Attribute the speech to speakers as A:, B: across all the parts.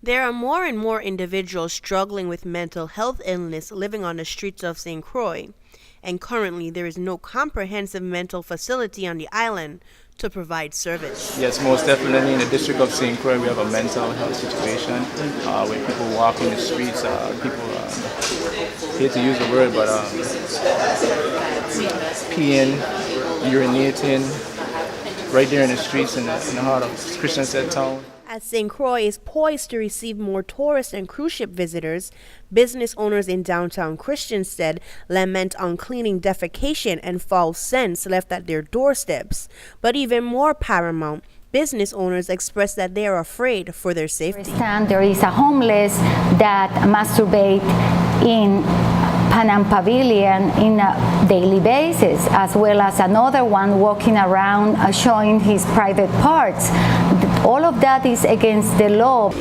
A: There are more and more individuals struggling with mental health illness living on the streets of St. Croix, and currently there is no comprehensive mental facility on the island to provide service.
B: Yes, most definitely. In the district of St. Croix, we have a mental health situation where people walk in the streets. People hate to use the word, but peeing, urinating, right there in the streets in the heart of Christian Set Town.
A: As St. Croix is poised to receive more tourist and cruise ship visitors, business owners in downtown Christiansted lament on cleaning defecation and foul scents left at their doorsteps. But even more paramount, business owners express that they are afraid for their safety.
C: There is a homeless that masturbate in Panam Pavilion in a daily basis, as well as another one walking around showing his private parts. All of that is against the law.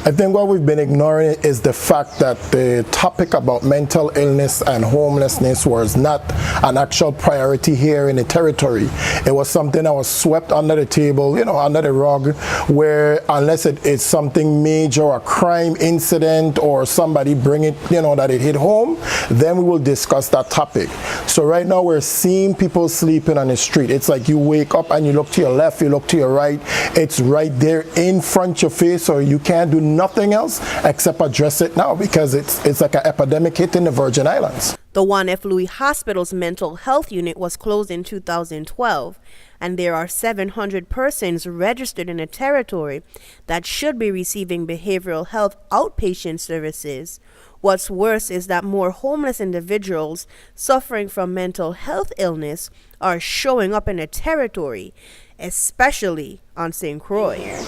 D: I think what we've been ignoring is the fact that the topic about mental illness and homelessness was not an actual priority here in the territory. It was something that was swept under the table, under the rug, where unless it is something major, a crime incident, or somebody bring it, that it hit home, then we will discuss that topic. So right now we're seeing people sleeping on the street. It's like you wake up and you look to your left, you look to your right, it's right there in front of your face, or you can't do nothing else except address it now because it's like an epidemic hitting the Virgin Islands.
A: The Juan F. Louis Hospital's mental health unit was closed in 2012, and there are 700 persons registered in a territory that should be receiving behavioral health outpatient services. What's worse is that more homeless individuals suffering from mental health illness are showing up in the territory, especially on St. Croix.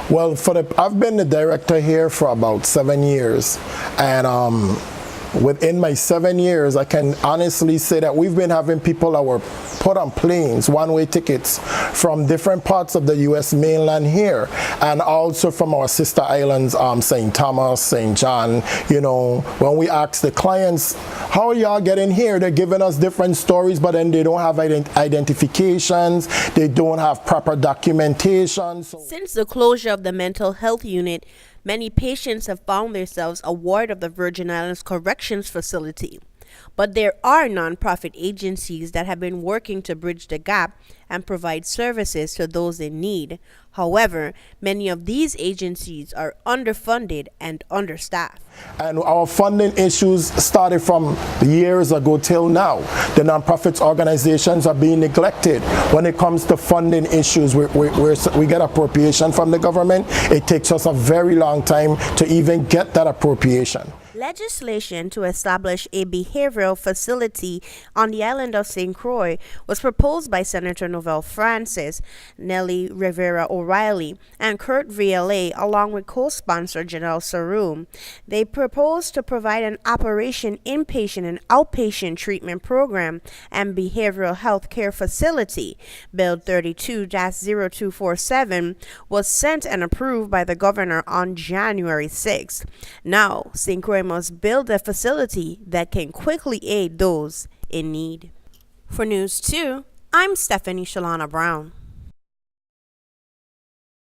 D: Well, I've been the director here for about 7 years, and within my 7 years, I can honestly say that we've been having people that were put on planes, one-way tickets from different parts of the U.S. mainland here, and also from our sister islands, St. Thomas, St. John. When we ask the clients, how are y'all getting here? They're giving us different stories, but then they don't have identifications, they don't have proper documentation.
A: Since the closure of the mental health unit, many patients have found themselves a ward of the Virgin Islands Corrections Facility. But there are nonprofit agencies that have been working to bridge the gap and provide services to those in need. However, many of these agencies are underfunded and understaffed.
D: And our funding issues started from years ago till now. The nonprofit organizations are being neglected. When it comes to funding issues, we get appropriation from the government. It takes us a very long time to even get that appropriation.
A: Legislation to establish a behavioral facility on the island of St. Croix was proposed by Senator Novell Francis, Nellie Rivera O'Reilly, and Kurt VLA, along with co-sponsor Janelle Saroom. They proposed to provide an operation inpatient and outpatient treatment program and behavioral health care facility. Bill 32-0247 was sent and approved by the governor on January 6th. Now, St. Croix must build a facility that can quickly aid those in need. For News 2, I'm Stephanie Chalana Brown.